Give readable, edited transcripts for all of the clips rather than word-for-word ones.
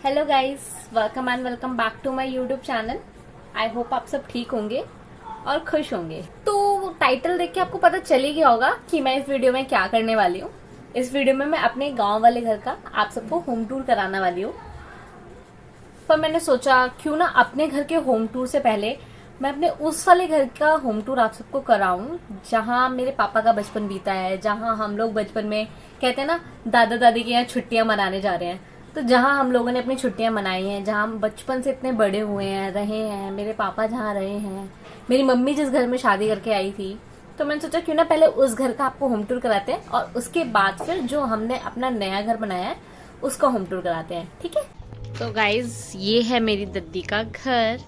Hello guys, welcome and welcome back to my YouTube channel. I hope आप सब ठीक होंगे और खुश होंगे। तो टाइटल देख के आपको पता चल ही गया होगा कि मैं इस वीडियो में क्या करने वाली हूँ। इस वीडियो में मैं अपने गांव वाले घर का आप सबको होम टूर कराने वाली हूँ। पर मैंने सोचा क्यों ना अपने घर के होम टूर से पहले मैं अपने उस वाले घर का होम टूर आप सबको कराऊं जहां मेरे पापा का बचपन बीता है, जहां हम लोग बचपन में कहते हैं ना दादा दादी के यहाँ छुट्टियां मनाने जा रहे हैं। तो जहां हम लोगों ने अपनी छुट्टियां मनाई हैं, जहां हम बचपन से इतने बड़े हुए हैं, रहे हैं, मेरे पापा जहां रहे हैं, मेरी मम्मी जिस घर में शादी करके आई थी, तो मैंने सोचा क्यों ना पहले उस घर का आपको होम टूर कराते हैं और उसके बाद फिर जो हमने अपना नया घर बनाया है उसका होम टूर कराते हैं। ठीक है। तो गाइज, ये है मेरी दद्दी का घर।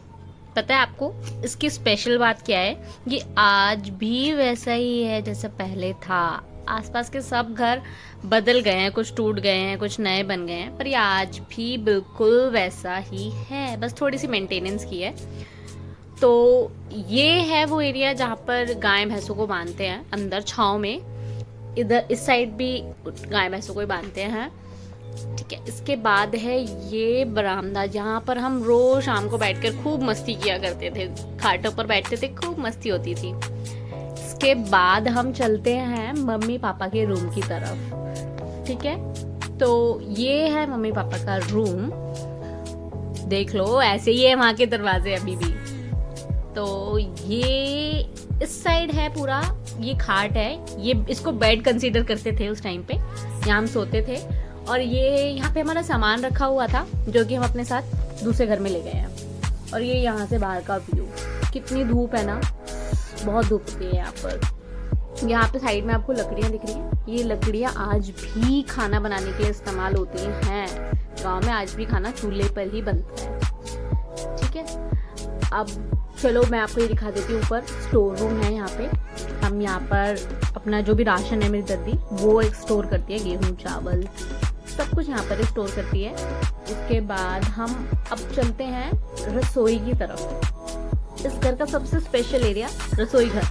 पता है आपको इसकी स्पेशल बात क्या है? ये आज भी वैसा ही है जैसा पहले था। आसपास के सब घर बदल गए हैं, कुछ टूट गए हैं, कुछ नए बन गए हैं, पर ये आज भी बिल्कुल वैसा ही है, बस थोड़ी सी मेंटेनेंस की है। तो ये है वो एरिया जहाँ पर गाय भैंसों को बांधते हैं, अंदर छांव में। इधर इस साइड भी गाय भैंसों को ही बांधते हैं। ठीक है। इसके बाद है ये बरामदा, जहाँ पर हम रोज शाम को बैठकर खूब मस्ती किया करते थे, खाटों पर बैठते थे, खूब मस्ती होती थी। इसके बाद हम चलते हैं मम्मी पापा के रूम की तरफ। ठीक है। तो ये है मम्मी पापा का रूम, देख लो ऐसे ही है वहां के दरवाजे अभी भी। तो ये इस साइड है पूरा, ये खाट है, ये इसको बेड कंसीडर करते थे उस टाइम पे, यहाँ हम सोते थे। और ये यहाँ पे हमारा सामान रखा हुआ था जो कि हम अपने साथ दूसरे घर में ले गए हैं। और ये यहाँ से बाहर का व्यू, कितनी धूप है ना, बहुत धूप होती है यहाँ पर। यहाँ पे साइड में आपको लकड़ियाँ दिख रही हैं, ये लकड़ियाँ आज भी खाना बनाने के लिए इस्तेमाल होती हैं। गांव में आज भी खाना चूल्हे पर ही बनता है। ठीक है। अब चलो मैं आपको ये दिखा देती हूँ। ऊपर स्टोर रूम है, यहाँ पे हम यहाँ पर अपना जो भी राशन है, मेरी दद्दी वो स्टोर करती है, गेहूँ चावल सब कुछ यहाँ पर स्टोर करती है। उसके बाद हम अब चलते हैं रसोई की तरफ। इस घर का सबसे स्पेशल एरिया रसोई घर।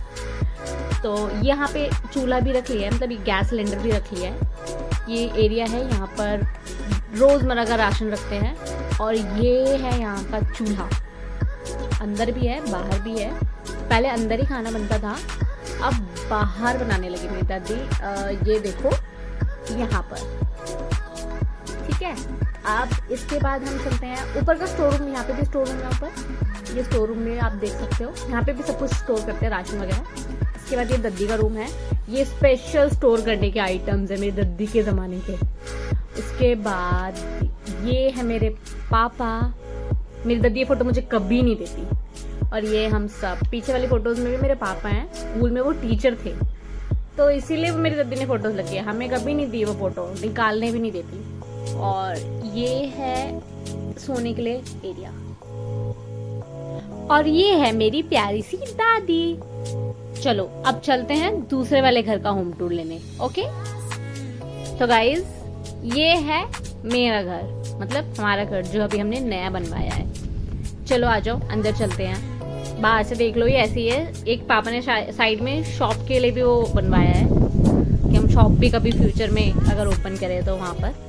तो यहाँ पे चूल्हा भी रख लिया है, मतलब ये गैस सिलेंडर भी रख लिया है। ये एरिया है, यहाँ पर रोजमर्रा का राशन रखते हैं। और ये है यहाँ का चूल्हा, अंदर भी है बाहर भी है। पहले अंदर ही खाना बनता था, अब बाहर बनाने लगी मेरी दादी। ये देखो यहाँ पर। ठीक है। अब इसके बाद हम चलते हैं ऊपर का स्टोर रूम। यहाँ पे भी स्टोर रूम है ऊपर, ये स्टोर रूम में आप देख सकते हो, यहाँ पे भी सब कुछ स्टोर करते हैं, राशन वगैरह। इसके बाद ये दद्दी का रूम है, ये स्पेशल स्टोर करने के आइटम्स है मेरी दद्दी के ज़माने के। इसके बाद ये है मेरे पापा। मेरी दद्दी ये फोटो मुझे कभी नहीं देती। और ये हम सब पीछे वाली फोटोज में भी मेरे पापा हैं, स्कूल में वो टीचर थे, तो इसीलिए मेरी दद्दी ने फोटोज लगी है, हमें कभी नहीं दी वो फोटो, निकालने भी नहीं देती। और ये है सोने के लिए एरिया। और ये है मेरी प्यारी सी दादी। चलो अब चलते हैं दूसरे वाले घर का होम टूर लेने। ओके। तो गाइज, ये है मेरा घर, मतलब हमारा घर जो अभी हमने नया बनवाया है। चलो आ जाओ, अंदर चलते हैं। बाहर से देख लो ये ऐसी है। एक पापा ने साइड में शॉप के लिए भी वो बनवाया है कि हम शॉप भी कभी फ्यूचर में अगर ओपन करें तो वहाँ पर।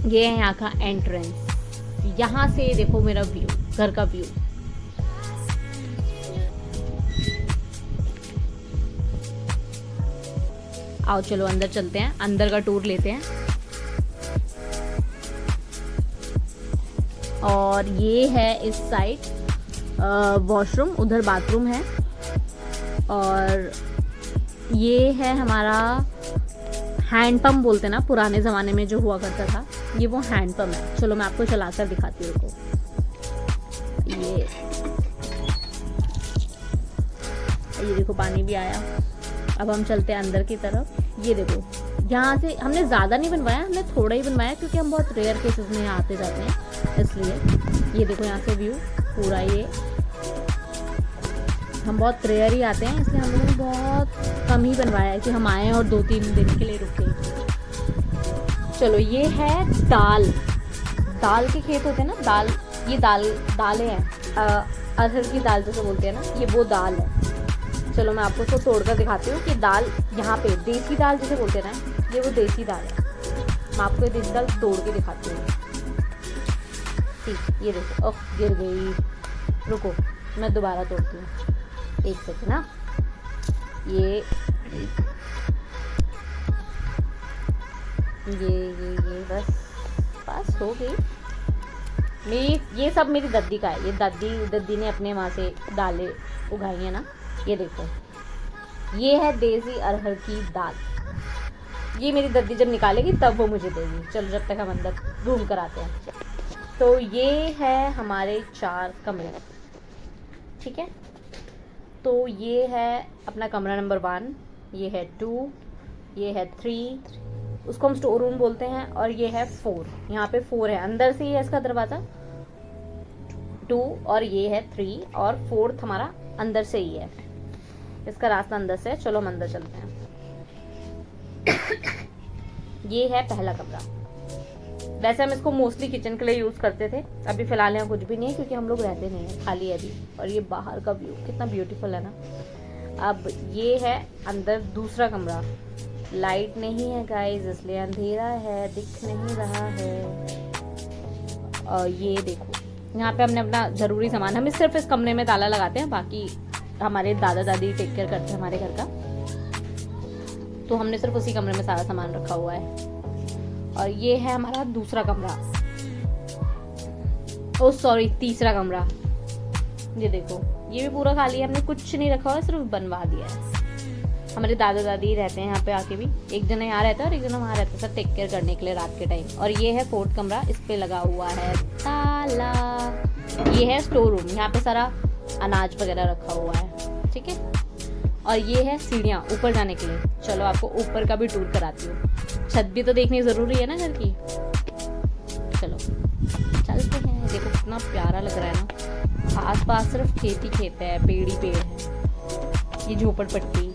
ये है यहाँ का एंट्रेंस। यहाँ से देखो मेरा व्यू, घर का व्यू। आओ चलो अंदर चलते हैं, अंदर का टूर लेते हैं। और ये है इस साइड वॉशरूम, उधर बाथरूम है। और ये है हमारा हैंडपम्प बोलते हैं ना, पुराने ज़माने में जो हुआ करता था, ये वो हैंडपम्प है। चलो मैं आपको चलाकर दिखाती हूँ। ये देखो पानी भी आया। अब हम चलते हैं अंदर की तरफ। ये देखो, यहाँ से हमने ज़्यादा नहीं बनवाया, हमने थोड़ा ही बनवाया क्योंकि हम बहुत रेयर केसेस में यहाँ आते जाते हैं, इसलिए। ये देखो यहाँ से व्यू पूरा, ये हम बहुत रेयर ही आते हैं, इसलिए हम लोगों ने बहुत कम ही बनवाया है कि हम आए और 2-3 दिन के लिए रुके। चलो ये है दाल के खेत होते हैं ना, दाल, ये दालें हैं, अरहर की दाल जैसे बोलते हैं ना, ये वो दाल है। चलो मैं आपको उसको तोड़कर दिखाती हूँ कि दाल यहाँ पे देसी दाल जैसे बोलते हैं ना, ये वो देसी दाल है। मैं आपको ये देसी दाल तोड़ के दिखाती हूँ। सी, ये देखो, ओह गिर गई। रुको मैं दोबारा तोड़ती हूँ, एक सेकंड ना। ये बस पास हो गई मेरी। ये सब मेरी दद्दी का है, ये दद्दी ने अपने वहाँ से दालें उगाई है ना। ये देखो, ये है देसी अरहर की दाल। ये मेरी दद्दी जब निकालेगी तब वो मुझे देगी। चलो जब तक हम अंदर घूम कर आते हैं। तो ये है हमारे 4 कमरे, ठीक है। तो ये है अपना कमरा नंबर 1, ये है 2, ये है 3, उसको हम स्टोर रूम बोलते हैं, और ये है 4। यहाँ पे 4 है, अंदर से ही है इसका दरवाज़ा। 2 और ये है 3 और 4th हमारा अंदर से ही है, इसका रास्ता अंदर से है। चलो हम अंदर चलते हैं। ये है पहला कमरा। वैसे हम इसको मोस्टली किचन के लिए यूज़ करते थे, अभी फ़िलहाल यहाँ कुछ भी नहीं है क्योंकि हम लोग रहते नहीं हैं, खाली है अभी। और ये बाहर का व्यू कितना ब्यूटीफुल है ना। अब ये है अंदर दूसरा कमरा। लाइट नहीं है गाइस, इसलिए अंधेरा है, दिख नहीं रहा है। और ये देखो, यहाँ पे हमने अपना ज़रूरी सामान, हम सिर्फ इस कमरे में ताला लगाते हैं, बाकी हमारे दादा दादी टेक केयर करते हैं हमारे घर का। तो हमने सिर्फ उसी कमरे में सारा सामान रखा हुआ है। और ये है हमारा दूसरा कमरा, ओह सॉरी तीसरा कमरा। ये देखो, ये भी पूरा खाली है, हमने कुछ नहीं रखा हुआ है, सिर्फ बनवा दिया है। हमारे दादा दादी रहते हैं यहाँ पे आके भी, एक जना यहाँ रहता है और एक जना वहाँ रहता है, सब टेक केयर करने के लिए रात के टाइम। और ये है 4th कमरा, इस पे लगा हुआ है ताला। ये है स्टोर रूम, यहाँ पे सारा अनाज वगैरह रखा हुआ है, ठीक है। और ये है सीढ़ियाँ ऊपर जाने के लिए। चलो आपको ऊपर का भी टूर कराती हूँ, छत भी तो देखनी ज़रूरी है ना घर की। चलो चलते हैं। देखो कितना प्यारा लग रहा है ना, आसपास सिर्फ खेत ही खेत है, पेड़ ही पेड़ है, ये झोपड़पट्टी।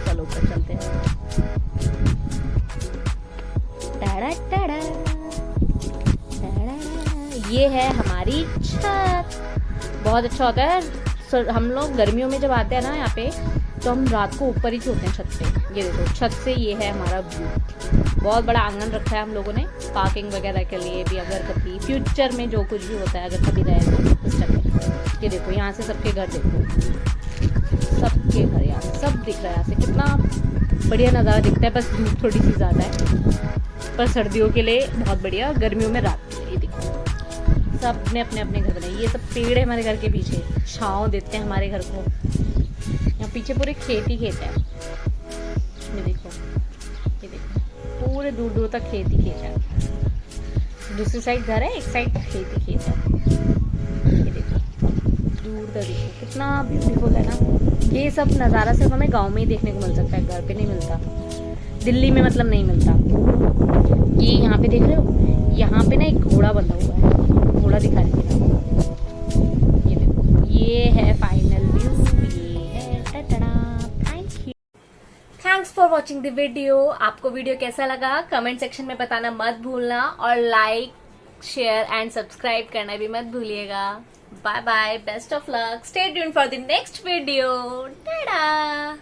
चलो ऊपर चलते हैं। टाड़ा टाड़ा टाड़ा, ये है हमारी छत। बहुत अच्छा होता है, हम लोग गर्मियों में जब आते हैं ना यहाँ पे, तो हम रात को ऊपर ही सोते हैं छत पे। ये देखो छत से ये है हमारा व्यू। बहुत बड़ा आंगन रखा है हम लोगों ने पार्किंग वगैरह के लिए भी, अगर कभी फ्यूचर में जो कुछ भी होता है, अगर कभी रहे तो इस टाइम में। ये देखो यहाँ से सबके घर, देखो सबके घर यहाँ सब दिख रहा है। यहाँ से कितना बढ़िया नज़ारा दिखता है, बस धूप थोड़ी सी ज़्यादा है, पर सर्दियों के लिए बहुत बढ़िया, गर्मियों में रात के लिए। देखो सब ने अपने अपने घर बनाए। ये सब पेड़ है हमारे घर के पीछे, छाँव देते हैं हमारे घर को। यहाँ पीछे पूरे खेत ही खेत है। ये देखो पूरे दूर दूर तक खेत ही खेत है। दूसरी साइड घर है, एक साइड खेत ही खेत है। ये देखो दूर तक, देखो कितना ब्यूटीफुल है ना। ये सब नज़ारा सिर्फ हमें गांव में ही देखने को मिल सकता है, घर पे नहीं मिलता, दिल्ली में मतलब नहीं मिलता। ये यहाँ पे देख रहे हो, यहाँ पे ना एक घोड़ा बंधा हुआ है, घोड़ा दिखा रही है। ये देखो, ये है फाइनल व्यू, ये है टटड़ा। Thanks for watching the video. आपको वीडियो कैसा लगा कमेंट सेक्शन में बताना मत भूलना, और लाइक शेयर एंड सब्सक्राइब करना भी मत भूलिएगा। Bye bye, best of luck, stay tuned for the next video. Tata.